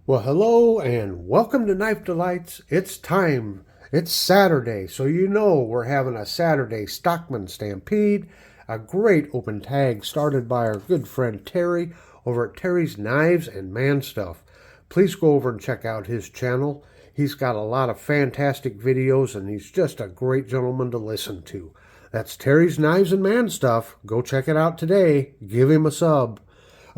Well, hello and welcome to Knife Delights. It's time. It's Saturday, so you know we're having a Saturday Stockman Stampede, a great open tag started by our good friend Terry over at Terry's Knives and Man Stuff. Please go over and check out his channel. He's got a lot of fantastic videos and he's just a great gentleman to listen to. That's Terry's Knives and Man Stuff. Go check it out today. Give him a sub.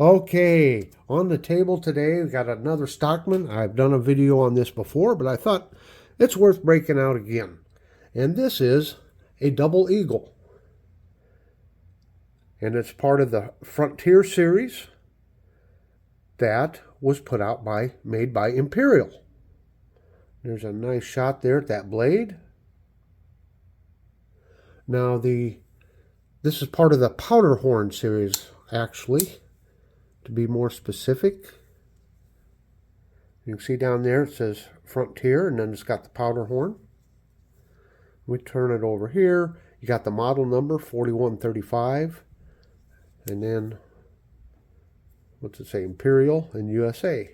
Okay, on the table today, we got another Stockman. I've done a video on this before, but I thought it's worth breaking out again. And this is a double eagle. And it's part of the Frontier series that was made by Imperial. There's a nice shot there at that blade. Now this is part of the Powderhorn series, actually. To be more specific, you can see down there it says Frontier, and then it's got the Powderhorn. We turn it over here. You got the model number 4135, and then what's it say? Imperial and USA.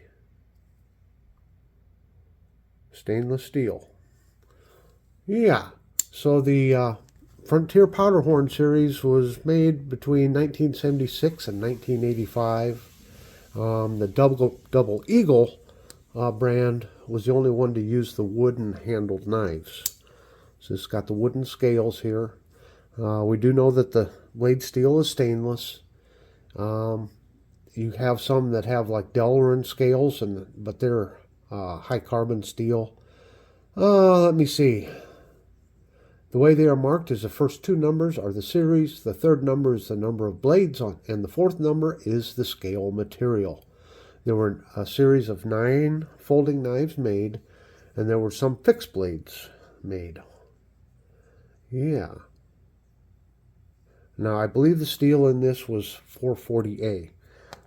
Stainless steel. Yeah. So the Frontier Powderhorn series was made between 1976 and 1985. The Double Eagle brand was the only one to use the wooden handled knives. So it's got the wooden scales here. We do know that the blade steel is stainless. You have some that have like Delrin scales, but they're high carbon steel. Let me see. The way they are marked is the first two numbers are the series, the third number is the number of blades, and the fourth number is the scale material. There were a series of 9 folding knives made, and there were some fixed blades made. Yeah. Now, I believe the steel in this was 440A.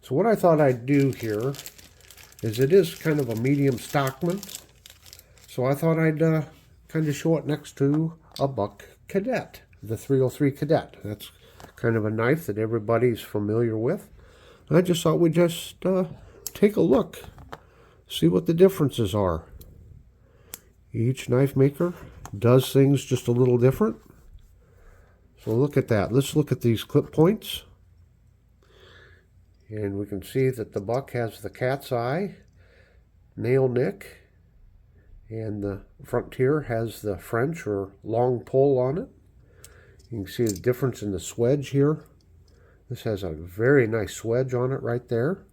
So what I thought I'd do here is it is kind of a medium Stockman. So I thought I'd kind of show it next to a Buck Cadet, the 303 Cadet. That's kind of a knife that everybody's familiar with. I just thought we'd just take a look, see what the differences are. Each knife maker does things just a little different. So look at that. Let's look at these clip points. And we can see that the Buck has the cat's eye, nail nick, and the Frontier has the French or long pull on it. You can see the difference in the swedge here. This has a very nice swedge on it right there.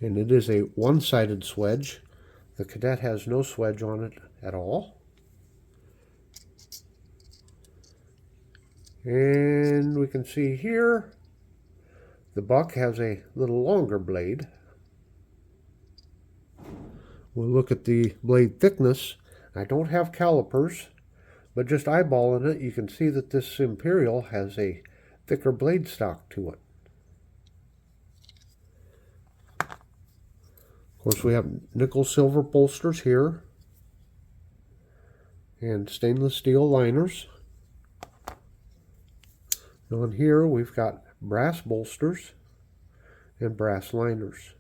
And it is a one-sided swedge. The Cadet has no swedge on it at all. And we can see here the Buck has a little longer blade. We'll look at the blade thickness. I don't have calipers, but just eyeballing it, you can see that this Imperial has a thicker blade stock to it. Of course, we have nickel silver bolsters here and stainless steel liners. On here, we've got brass bolsters and brass liners.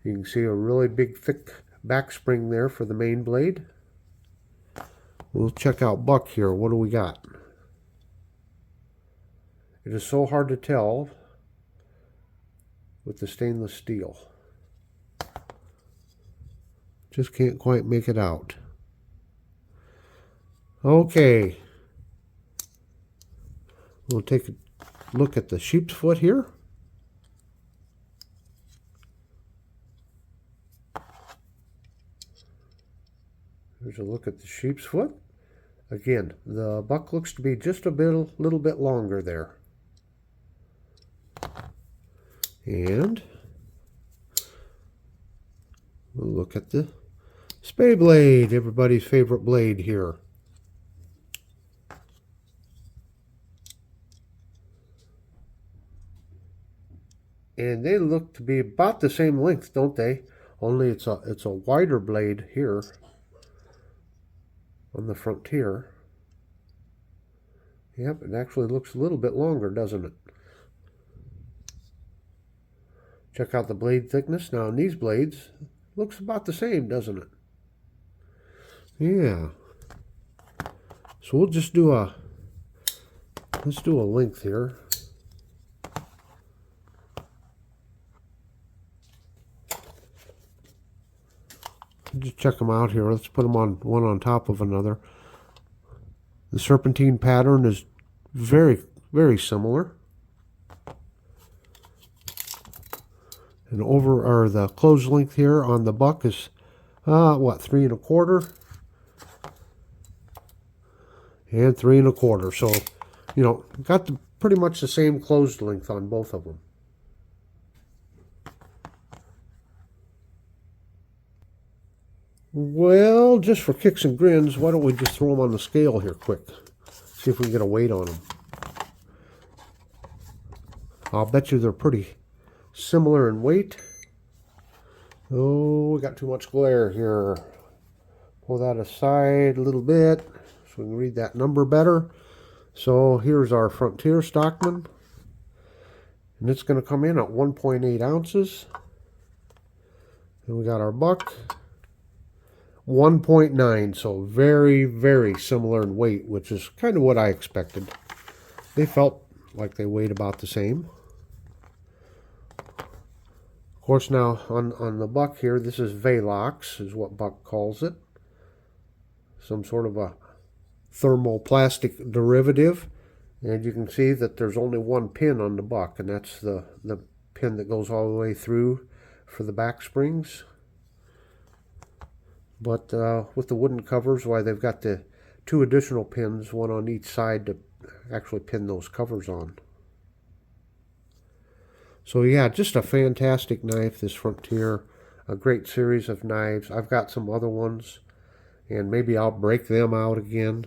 You can see a really big, thick back spring there for the main blade. We'll check out Buck here. What do we got? It is so hard to tell with the stainless steel. Just can't quite make it out. Okay. We'll take a look at the sheep's foot here. Here's a look at the sheep's foot. Again, the Buck looks to be just a little bit longer there. And we'll look at the spay blade, everybody's favorite blade here. And they look to be about the same length, don't they? Only it's a wider blade here on the Frontier. Yep, it actually looks a little bit longer, doesn't it? Check out the blade thickness. Now in these blades, looks about the same, doesn't it? Yeah. So we'll just do let's do a length here. Just check them out here. Let's put them on one on top of another. The serpentine pattern is very, very similar. And the closed length here on the buck is what, 3 1/4 and 3 1/4. So, you know, got pretty much the same closed length on both of them. Well, just for kicks and grins, why don't we just throw them on the scale here quick? See if we can get a weight on them. I'll bet you they're pretty similar in weight. Oh, we got too much glare here. Pull that aside a little bit so we can read that number better. So here's our Frontier Stockman. And it's going to come in at 1.8 ounces. And we got our buck. 1.9, so very, very similar in weight, which is kind of what I expected. They felt like they weighed about the same. Of course, now on the buck here, this is Velox, is what Buck calls it. Some sort of a thermoplastic derivative. And you can see that there's only one pin on the buck, and that's the pin that goes all the way through for the back springs. But with the wooden covers, why they've got the 2 additional pins, one on each side to actually pin those covers on. So yeah, just a fantastic knife, this Frontier. A great series of knives. I've got some other ones, and maybe I'll break them out again.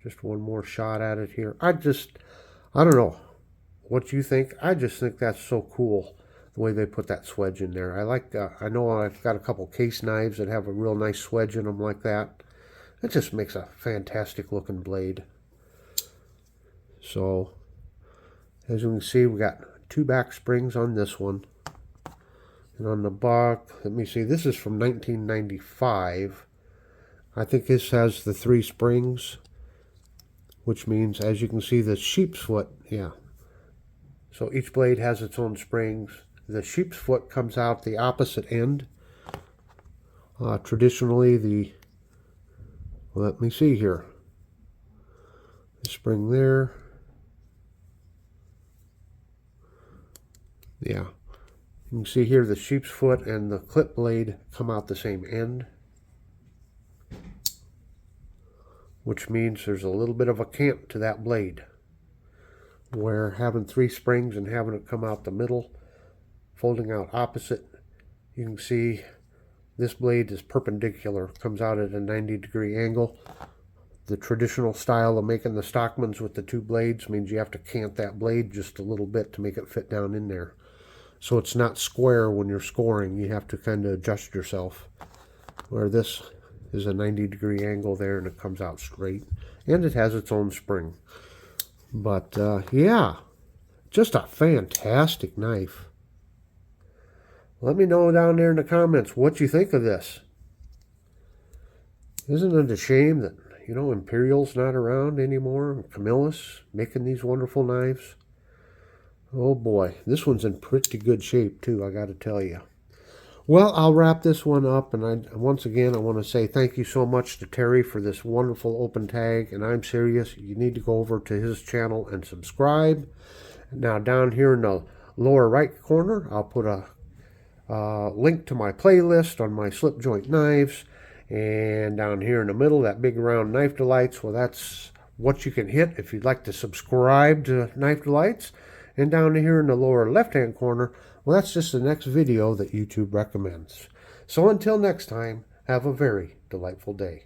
Just one more shot at it here. I don't know what you think. I just think that's so cool, the way they put that swedge in there. I know I've got a couple case knives that have a real nice swedge in them like that. It just makes a fantastic looking blade. So, as you can see, we got 2 back springs on this one. And on the buck, let me see, this is from 1995. I think this has the 3 springs, which means, as you can see, the sheep's foot, yeah. So each blade has its own springs. The sheep's foot comes out the opposite end. Traditionally, well, let me see here. The spring there. Yeah. You can see here the sheep's foot and the clip blade come out the same end, which means there's a little bit of a cant to that blade, where having 3 springs and having it come out the middle, folding out opposite, you can see this blade is perpendicular, comes out at a 90-degree angle. The traditional style of making the Stockmans with the 2 blades means you have to cant that blade just a little bit to make it fit down in there. So it's not square when you're scoring. You have to kind of adjust yourself. Where this is a 90-degree angle there, and it comes out straight. And it has its own spring. But, yeah, just a fantastic knife. Let me know down there in the comments what you think of this. Isn't it a shame that, you know, Imperial's not around anymore? Camillus making these wonderful knives. Oh boy, this one's in pretty good shape too, I got to tell you. Well, I'll wrap this one up, and once again I want to say thank you so much to Terry for this wonderful open tag, and I'm serious, you need to go over to his channel and subscribe. Now down here in the lower right corner, I'll put a link to my playlist on my slip joint knives, and down here in the middle, that big round Knife Delights, well, that's what you can hit if you'd like to subscribe to Knife Delights. And down here in the lower left-hand corner, well, that's just the next video that YouTube recommends. So until next time, have a very delightful day.